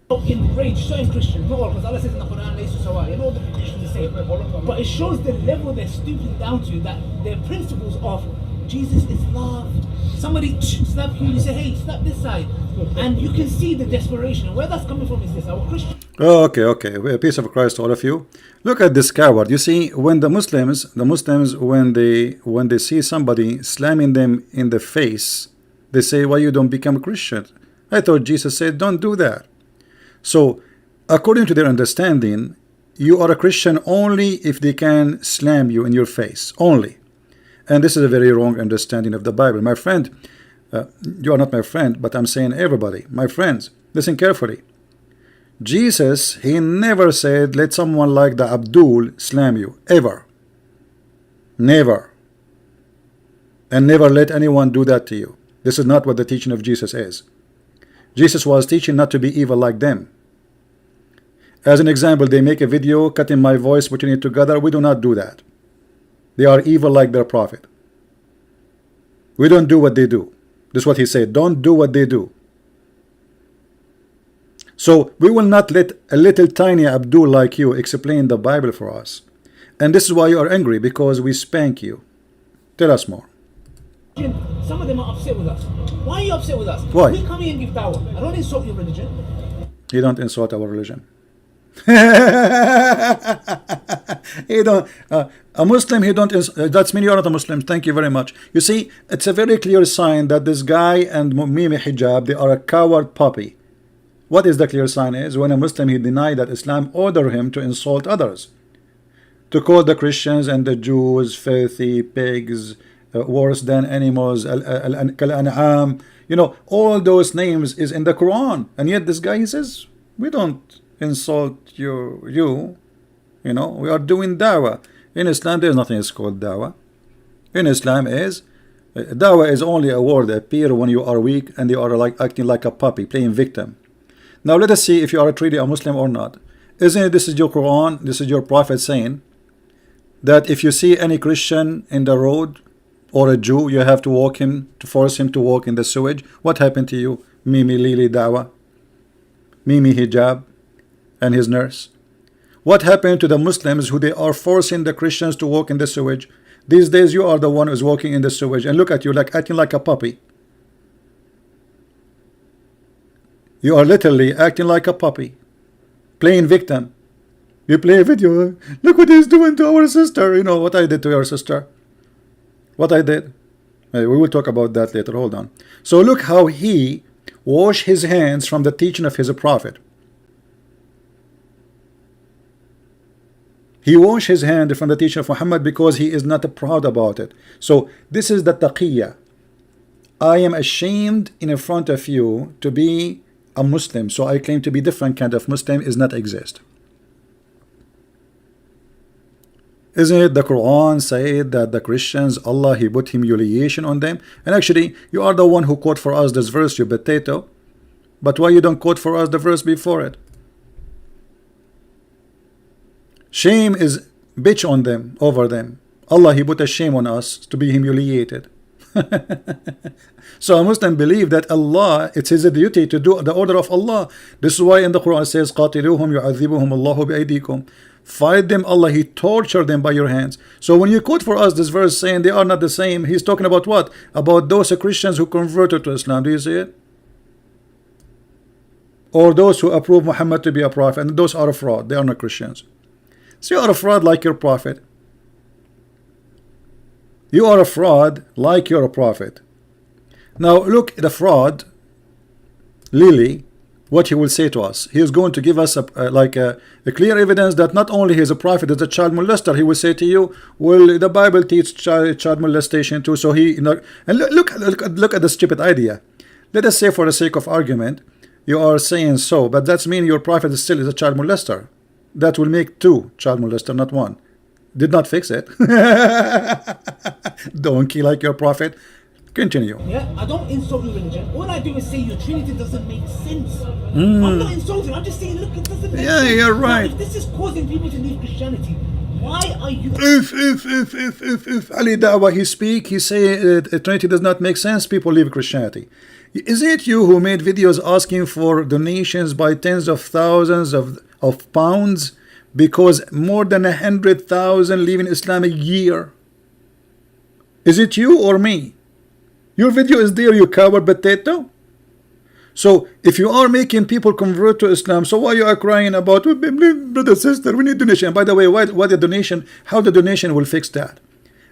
enraged certain Christians, not all, because Allah says in the Quran, "Laysu sawa," and all the Christians the same. But it shows the level they're stooping down to, that their principles of Jesus is love. Somebody slap you, you say, "Hey, slap this side," and you can see the desperation. And where that's coming from is this: our Christian. Oh, okay. Peace of Christ to all of you. Look at this coward. You see, when the Muslims, when they see somebody slamming them in the face, they say, "Why you don't become a Christian?" I thought Jesus said, "Don't do that." So, according to their understanding, you are a Christian only if they can slam you in your face, only. And this is a very wrong understanding of the Bible. My friend, you are not my friend, but I'm saying everybody, my friends, listen carefully. Jesus, he never said, let someone like the Abdul slam you, ever. Never. And never let anyone do that to you. This is not what the teaching of Jesus is. Jesus was teaching not to be evil like them. As an example, they make a video cutting my voice, putting it together. We do not do that. They are evil like their prophet. We don't do what they do. This is what he said. Don't do what they do. So we will not let a little tiny Abdul like you explain the Bible for us. And this is why you are angry, because we spank you. Tell us more. Some of them are upset with us. Why are you upset with us? Why? We come here and give dawah. I don't insult your religion. You don't insult our religion. You don't. A Muslim, he don't. That's mean you are not a Muslim. Thank you very much. You see, it's a very clear sign that this guy and Mimi Hijab, they are a coward puppy. What is the clear sign is when a Muslim, he denied that Islam ordered him to insult others, to call the Christians and the Jews filthy pigs, worse than animals, al-an'am, you know, all those names is in the Quran, and yet this guy, he says, we don't insult you know, we are doing dawah. In Islam, there is nothing is called dawah. In Islam is dawah is only a word that appear when you are weak and you are like acting like a puppy, playing victim. Now let us see if you are truly a Muslim or not. Isn't it, this is your Quran, this is your prophet saying that if you see any Christian in the road or a Jew, you have to walk him, to force him to walk in the sewage. What happened to you? Mimi Lili Dawah, Mimi Hijab and his nurse. What happened to the Muslims who they are forcing the Christians to walk in the sewage? These days you are the one who's walking in the sewage, and look at you, like acting like a puppy. You are literally acting like a puppy, playing victim. You play a video, look what he's doing to our sister. You know what I did to your sister, what I did. We will talk about that later, hold on. So look how he washed his hands from the teaching of his prophet. He washed his hand from the teaching of Muhammad because he is not proud about it. So this is the taqiyya. I am ashamed in front of you to be a Muslim, so I claim to be different kind of Muslim is not exist. Isn't it the Quran said that the Christians, Allah, he put humiliation on them? And actually, you are the one who quote for us this verse, you potato. But why you don't quote for us the verse before it? Shame is bitch on them, over them. Allah, he put a shame on us to be humiliated. So a Muslim believe that Allah, it's his duty to do the order of Allah. This is why in the Quran it says, قَاتِلُوهُمْ يُعَذِّبُهُمُ اللَّهُ بِأَيْدِيكُمْ. Fight them, Allah, he torture them by your hands. So when you quote for us this verse saying they are not the same, he's talking about what? About those Christians who converted to Islam. Do you see it? Or those who approve Muhammad to be a prophet, and those are a fraud. They are not Christians. So you are a fraud like your prophet. You are a fraud like your prophet. Now look at the fraud, Lily, what he will say to us. He is going to give us a clear evidence that not only he is a prophet, is a child molester. He will say to you, well, the Bible teaches child molestation too. So he, you know, and look at the stupid idea. Let us say for the sake of argument, you are saying so, but that's mean your prophet still is a child molester. That will make two child molester, not one. Did not fix it. Donkey like your prophet. Continue. Yeah, I don't insult your religion. All I do is say your Trinity doesn't make sense. I'm not insulting. I'm just saying, look, it doesn't make sense. Yeah, you're right. Now, if this is causing people to leave Christianity, why are you? If Ali Dawah he speak, he say Trinity does not make sense. People leave Christianity. Is it you who made videos asking for donations by tens of thousands of pounds because more than 100,000 leave in Islam a year? Is it you or me? Your video is there, you coward potato. So if you are making people convert to Islam, so why you are crying about, brother, sister, we need donation? By the way, what the donation, how the donation will fix that?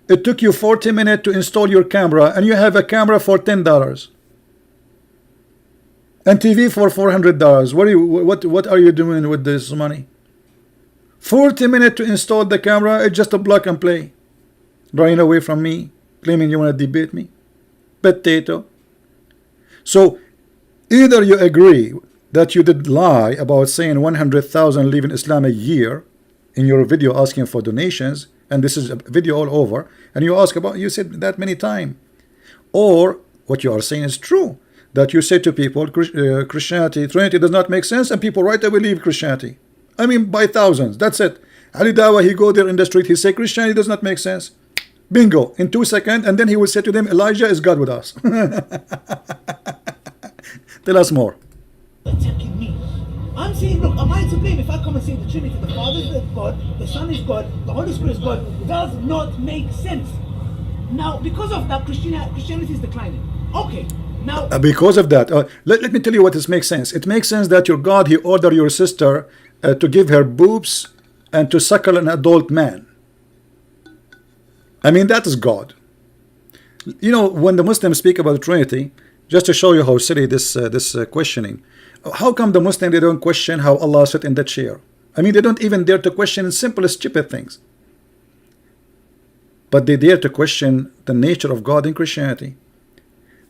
It took you 40 minutes to install your camera, and you have a camera for $10 and TV for $400. What are you doing with this money? 40 minutes to install the camera. It's just a plug and play. Running away from me, claiming you want to debate me, potato. So either you agree that you did lie about saying 100,000 leave in Islam a year in your video asking for donations, and this is a video all over, and you said that many times, or what you are saying is true, that you say to people Christianity, Trinity does not make sense, and people right away leave Christianity. I mean by thousands. That's it. Ali Dawah, he go there in the street, he say Christianity does not make sense. Bingo, in 2 seconds, and then he will say to them, Elijah is God with us. Tell us more. Attacking me. I'm saying, look, am I to blame if I come and say the Trinity, the Father is God, the Son is God, the Holy Spirit is God, does not make sense. Now, because of that, Christianity is declining. Okay, now... because of that, let me tell you what this makes sense. It makes sense that your God, he ordered your sister to give her boobs and to suckle an adult man. I mean, that is God. You know, when the Muslims speak about the Trinity, just to show you how silly this questioning, how come the Muslims, they don't question how Allah sat in the chair? I mean, they don't even dare to question simple, stupid things. But they dare to question the nature of God in Christianity.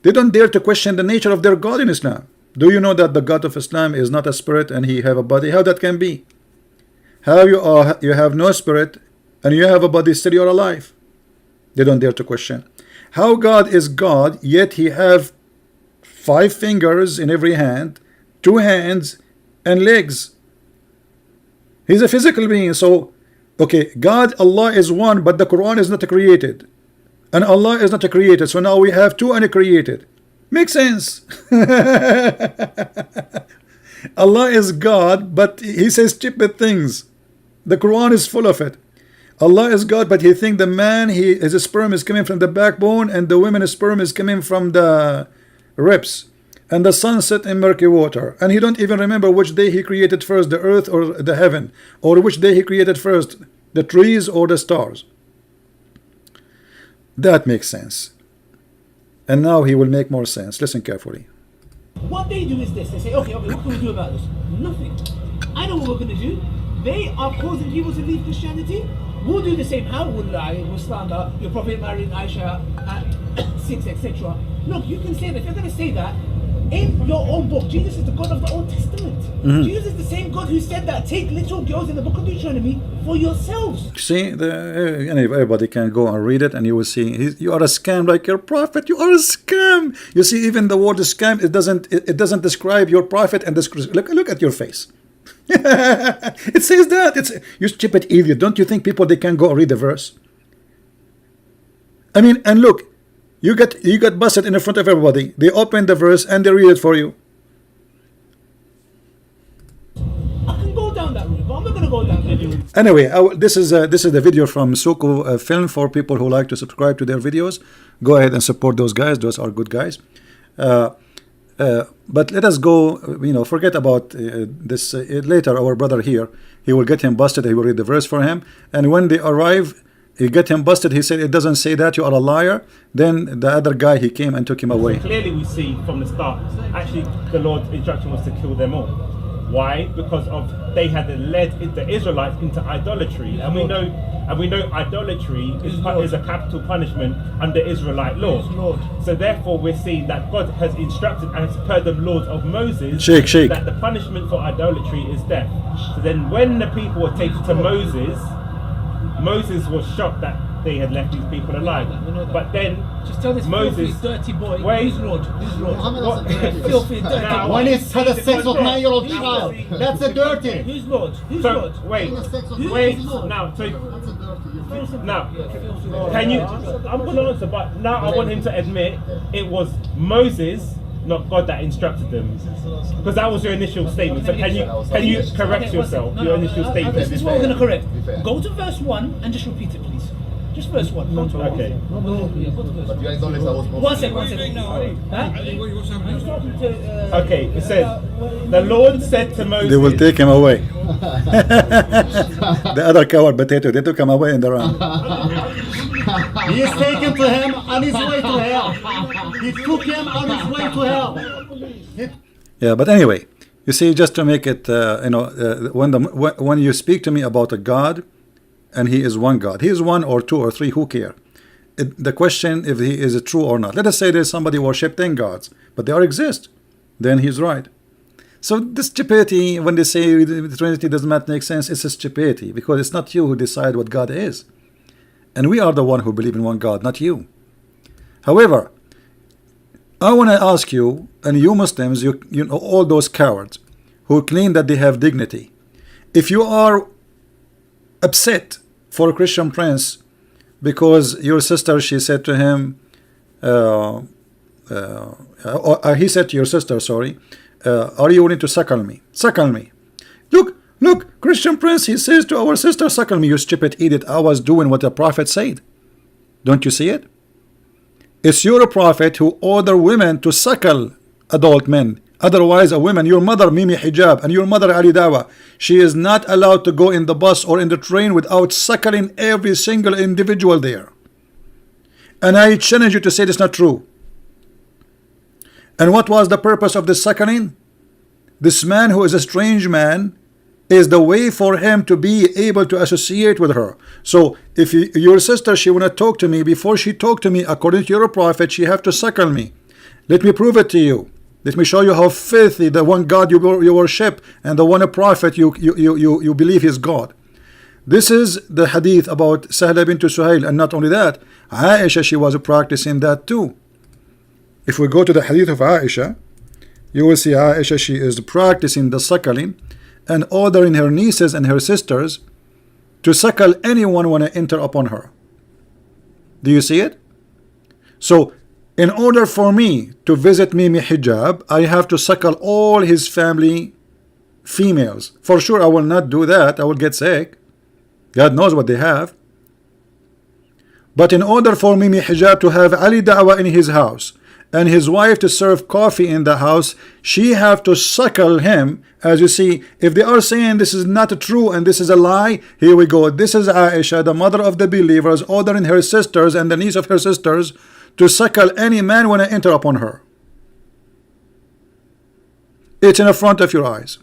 They don't dare to question the nature of their God in Islam. Do you know that the God of Islam is not a spirit and he have a body? How that can be? How you have no spirit and you have a body, still you're alive? They don't dare to question. How God is God, yet he have 5 fingers in every hand, 2 hands and legs. He's a physical being. So okay, God, Allah is one, but the Quran is not created, and Allah is not created, so now we have 2 uncreated. Makes sense. Allah is God, but he says stupid things. The Quran is full of it. Allah is God, but he think the man, his sperm is coming from the backbone, and the woman's sperm is coming from the ribs, and the sun set in murky water, and he don't even remember which day he created first, the earth or the heaven, or which day he created first, the trees or the stars. That makes sense. And now he will make more sense. Listen carefully. What they do is this. They say, okay, what can we do about this? Nothing. I know what we're going to do. They are causing people to leave Christianity. We'll do the same. How will lie, will slander, your prophet married Aisha at 6, etc. Look, you can say that. If you're going to say that, in your own book, Jesus is the God of the Old Testament. Jesus is the same God who said that, take little girls in the book of Deuteronomy for yourselves. See, everybody can go and read it, and you will see you are a scam like your prophet. You are a scam. You see, even the word scam, it doesn't describe your prophet. And look at your face. It says that. It's, you stupid idiot. Don't you think people, they can go and read the verse? I mean, and look, you got busted in front of everybody. They open the verse and they read it for you. I can go down that route, but I'm not going to go down that route. Anyway, this is the video from Soko Film for people who like to subscribe to their videos. Go ahead and support those guys. Those are good guys. But let us go, forget about this. Later, our brother here, he will get him busted. He will read the verse for him. And when they arrive, he get him busted. He said, it doesn't say that, you are a liar. Then the other guy, he came and took him away. So clearly we see from the start, actually the Lord's instruction was to kill them all. Why? Because of they had led the Israelites into idolatry, and we know idolatry is a capital punishment under Israelite law. So therefore, we're seeing that God has instructed, and per the laws of Moses, that the punishment for idolatry is death. So then, when the people were taken to Moses, Moses was shocked that they had left these people alive. But then just tell this Moses, filthy, dirty boy, wait, who's Lord? Mohammed Filthy, dirty now, when it's had a sex of 9-year-old child, that's a dirty. Who's Lord? Who's so Lord? wait, now, can you? I'm going to answer, but now I want him to admit it was Moses not God that instructed them? Because that was your initial statement. So can you correct yourself? Your initial statement. This is what we're going to correct. Be fair. Go to verse 1 and just repeat it, please. Just verse 1. Go to Okay. Go to verse But you acknowledge that was One second. Huh? Who's talking to, Okay, it says, the Lord said to Moses. They will take him away. The other coward potato, they took him away in the run. He is taken to him on his way to hell. He took him on his way to hell. Yeah, but anyway, you see, just to make it, when you speak to me about a God, and he is one God, he is one or two or three, who care? The question if he is true or not. Let us say there's somebody worship 10 gods, but they all exist, then he's right. So this stupidity, when they say the Trinity does not make sense, it's a stupidity, because it's not you who decide what God is, and we are the one who believe in one God, not you. However, I want to ask you, and you Muslims, you know, all those cowards who claim that they have dignity, if you are upset for a Christian prince because your sister, she said to him, he said to your sister, sorry, are you willing to suckle me? Suckle me. Look, Christian prince, he says to our sister, suckle me. You stupid idiot, I was doing what the prophet said. Don't you see it? It's your prophet who ordered women to suckle adult men. Otherwise, a woman, your mother Mimi Hijab and your mother Ali Dawah, she is not allowed to go in the bus or in the train without suckling every single individual there. And I challenge you to say this not true. And what was the purpose of this suckling? This man who is a strange man is the way for him to be able to associate with her. So if your sister, she want to talk to me, before she talk to me according to your prophet, she have to suckle me. Let me prove it to you. Let me show you how filthy the one God you worship and the one prophet you believe is God. This is the hadith about Sahla bint Suhail, and not only that, Aisha, she was practicing that too. If we go to the hadith of Aisha, you will see Aisha, she is practicing the suckling and ordering her nieces and her sisters to suckle anyone when I enter upon her. Do you see it? So in order for me to visit Mimi Hijab, I have to suckle all his family females. For sure I will not do that, I will get sick. God knows what they have. But in order for Mimi Hijab to have Ali Dawah in his house and his wife to serve coffee in the house, she have to suckle him. As you see, if they are saying this is not true and this is a lie, here we go. This is Aisha, the mother of the believers, ordering her sisters and the niece of her sisters to suckle any man when I enter upon her. It's in the front of your eyes.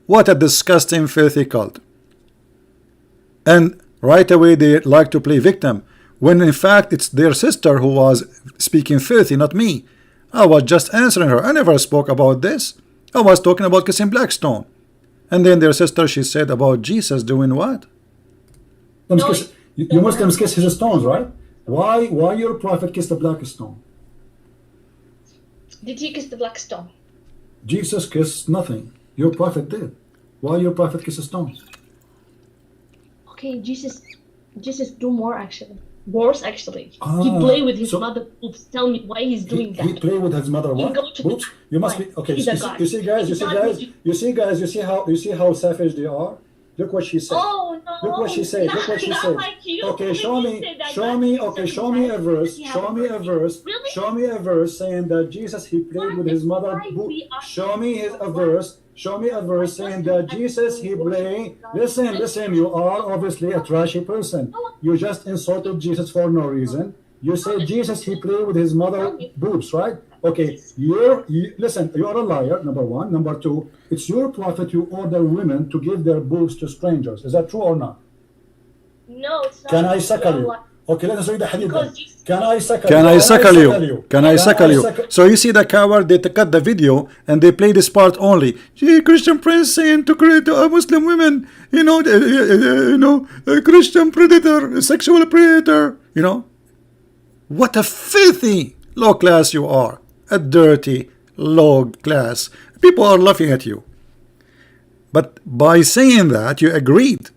What a disgusting, filthy cult. And right away they like to play victim, when in fact it's their sister who was speaking filthy, not me. I was just answering her. I never spoke about this. I was talking about kissing Blackstone. And then their sister, she said about Jesus doing what? You Muslims kiss his stones, right? Why your prophet kissed the black stone? Did he kiss the black stone? Jesus kissed nothing. Your prophet did. Why your prophet kiss a stone? Okay, Jesus do more actually. Worse actually. He play with his mother boobs. Tell me why he's doing that. He play with his mother what? Boobs? You must be okay. You see guys, you see how savage they are? Look what she said. Oh no! Look what she said. Look what she said. Like you. Okay, show me a verse. Show me a verse. Really? Show me a verse saying that Jesus he played with his mother. Show me a verse. Show me a verse saying that Jesus he played. Listen. You are obviously a trashy person. You just insulted Jesus for no reason. You say Jesus he played with his mother boobs, right? Okay, listen, you are a liar, number one. Number two, it's your prophet who order women to give their boobs to strangers. Is that true or not? No, it's not. Can I suckle you? Okay, let us read the hadith then. Can I suckle you? Can I suckle you? So you see the coward, they cut the video and they play this part only. See, Christian prince saying to a Muslim women, a Christian predator, a sexual predator, What a filthy low class you are. A dirty, low class. People are laughing at you. But by saying that, you agreed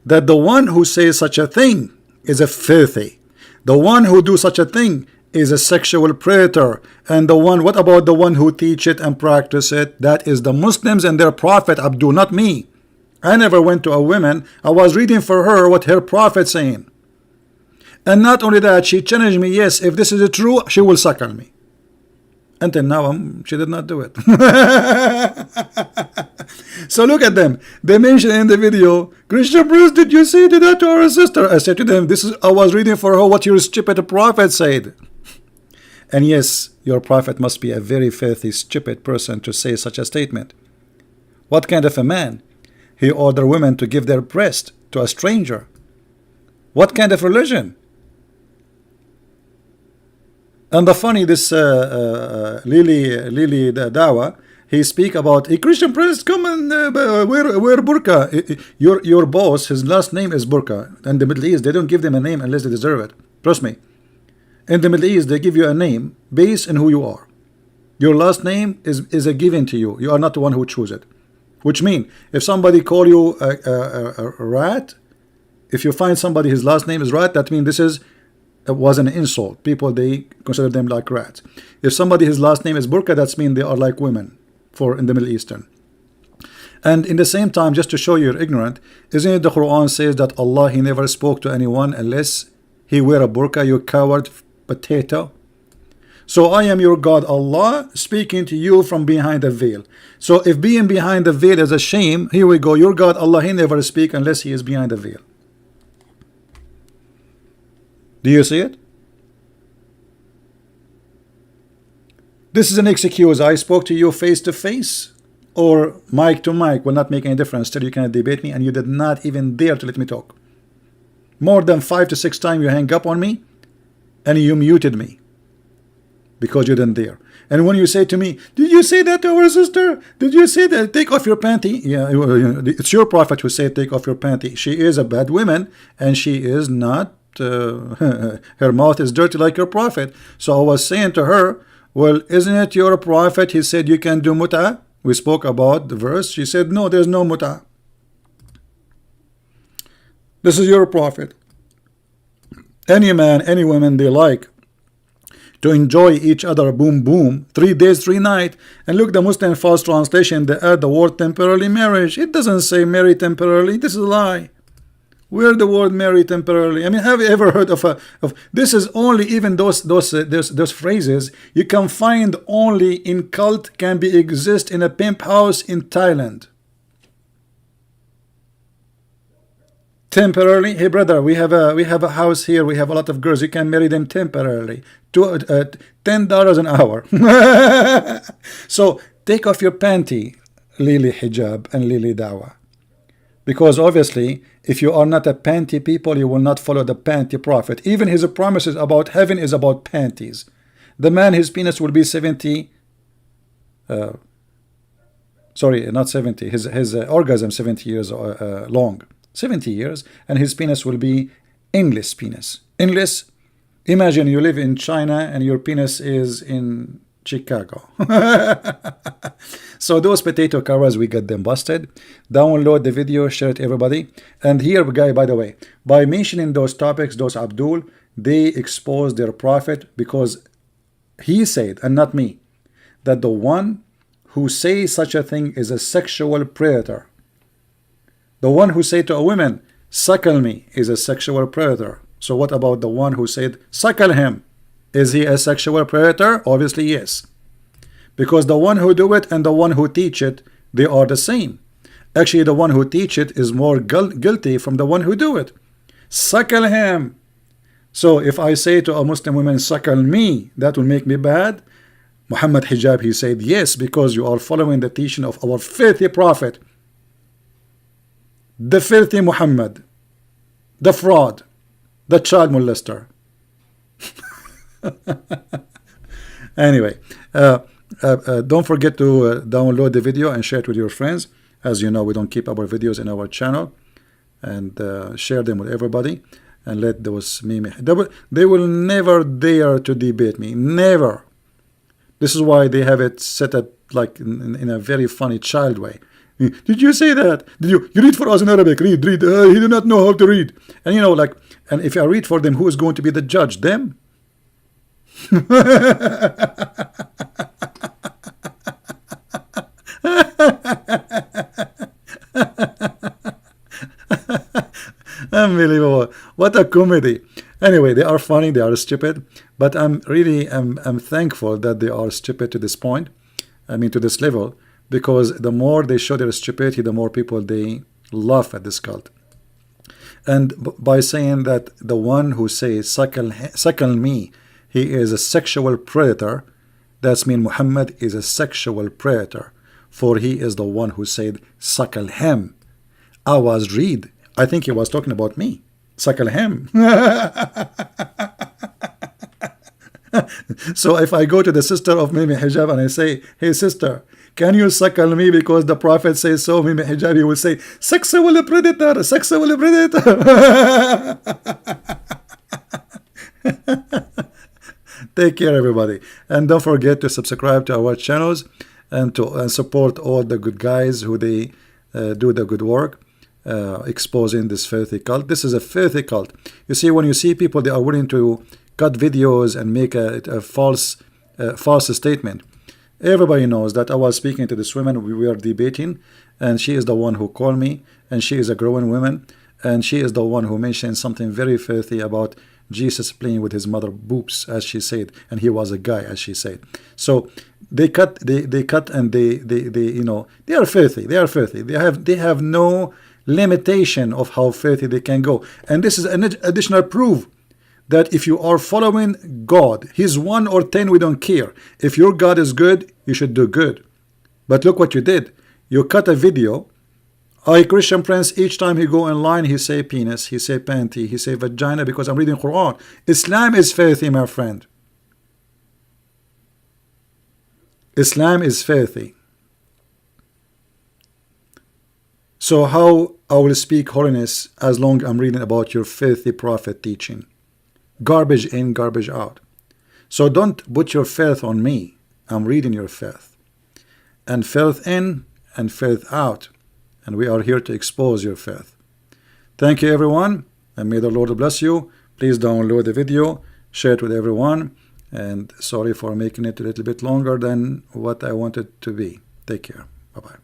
that the one who says such a thing is a filthy. The one who do such a thing is a sexual predator. And the one, what about the one who teach it and practice it? That is the Muslims and their prophet Abdul, not me. I never went to a woman. I was reading for her what her prophet saying. And not only that, she challenged me, yes, if this is true, she will suckle me. Until now, she did not do it. So look at them. They mentioned in the video, Christian priest, did you say that to our sister? I said to them, I was reading for her what your stupid prophet said. And yes, your prophet must be a very filthy, stupid person to say such a statement. What kind of a man? He ordered women to give their breast to a stranger. What kind of religion? And the funny, this Lily Dawah, he speak about a Christian priest come and wear burqa. Your boss, his last name is burqa. And the Middle East, they don't give them a name unless they deserve it. Trust me. In the Middle East, they give you a name based on who you are. Your last name is a given to you. You are not the one who choose it. Which means, if somebody call you a rat, if you find somebody his last name is rat, that means this was an insult. People, they consider them like rats. If somebody his last name is burqa, that means they are like women in the Middle Eastern. And in the same time, just to show you're ignorant, isn't it the Quran says that Allah, he never spoke to anyone unless he wear a burqa, you coward potato? So I am your God Allah speaking to you from behind a veil. So if being behind the veil is a shame, here we go, your God Allah, he never speak unless he is behind the veil. Do you see it? This is an excuse. I spoke to you face to face or mic to mic, will not make any difference. Still you cannot debate me, and you did not even dare to let me talk. More than 5 to 6 times you hang up on me and you muted me because you didn't dare. And when you say to me, did you say that to our sister? Did you say that? Take off your panty. Yeah, it's your prophet who said take off your panty. She is a bad woman and she is not her mouth is dirty like your prophet. So I was saying to her, well, isn't it your prophet? He said you can do muta. We spoke about the verse. She said no, there's no muta. This is your prophet. Any man, any woman, they like to enjoy each other, boom boom, 3 days 3 nights. And look, the Muslim false translation, they add the word temporarily marriage. It doesn't say marry temporarily. This is a lie. Where the word marry temporarily? I mean, have you ever heard of this? Is only even those phrases you can find only in cult, can be exist in a pimp house in Thailand. Temporarily, hey brother, we have a house here. We have a lot of girls. You can marry them temporarily. $10 an hour. So take off your panty, Lily Hijab and Lily Dawah. Because obviously, if you are not a panty people, you will not follow the panty prophet. Even his promises about heaven is about panties. The man, his penis will be 70. Sorry, not 70. His orgasm 70 years long. 70 years, and his penis will be endless penis. Endless. Imagine you live in China and your penis is in Chicago. So those potato covers, we get them busted. Download the video, share it to everybody. And here, guy, by the way, by mentioning those topics, those Abdul, they expose their prophet, because he said, and not me, that the one who says such a thing is a sexual predator. The one who said to a woman, suckle me, is a sexual predator. So what about the one who said, suckle him? Is he a sexual predator? Obviously yes. Because the one who do it and the one who teach it, they are the same. Actually, the one who teach it is more guilty from the one who do it. Suckle him. So if I say to a Muslim woman, suckle me, that will make me bad? Mohammed Hijab, he said, yes, because you are following the teaching of our filthy prophet. The filthy Muhammad, the fraud, the child molester. Anyway, don't forget to download the video and share it with your friends. As you know, we don't keep our videos in our channel. And share them with everybody. And let those meme. They will never dare to debate me. Never. This is why they have it set up like in a very funny child way. Did you say that? Did you read for us in Arabic? Read. He did not know how to read. And you know, like, and if I read for them, who is going to be the judge? Them? Unbelievable. What a comedy. Anyway, they are funny, they are stupid, but I'm really I'm thankful that they are stupid to this point. I mean, to this level, because the more they show their stupidity, the more people they laugh at this cult. And by saying that the one who says suckle me, he is a sexual predator, that's mean Muhammad is a sexual predator, for he is the one who said suckle him. I was read, I think he was talking about me. Suckle him. So if I go to the sister of Mimi Hijab and I say, hey sister, can you suckle me because the Prophet says so, Mimi Hijab, he will say, sexual predator, sexual predator. Take care, everybody. And don't forget to subscribe to our channels and to support all the good guys who they do the good work. Exposing this filthy cult. This is a filthy cult. You see, when you see people, they are willing to cut videos and make a false statement. Everybody knows that I was speaking to this woman, we were debating, and she is the one who called me, and she is a growing woman, and she is the one who mentioned something very filthy about Jesus playing with his mother boobs, as she said, and he was a guy, as she said. So they cut and they you know, they are filthy. They are filthy. They have no limitation of how filthy they can go. And this is an additional proof that if you are following God, he's 1 or 10, we don't care. If your God is good, you should do good. But look what you did. You cut a video. Christian Prince, each time he go in line, he say penis, he say panty, he say vagina, because I'm reading Quran. Islam is filthy, my friend. Islam is filthy. So how I will speak holiness as long as I'm reading about your filthy prophet teaching? Garbage in, garbage out. So don't put your filth on me. I'm reading your filth. And filth in and filth out. And we are here to expose your filth. Thank you, everyone. And may the Lord bless you. Please download the video. Share it with everyone. And sorry for making it a little bit longer than what I wanted to be. Take care. Bye-bye.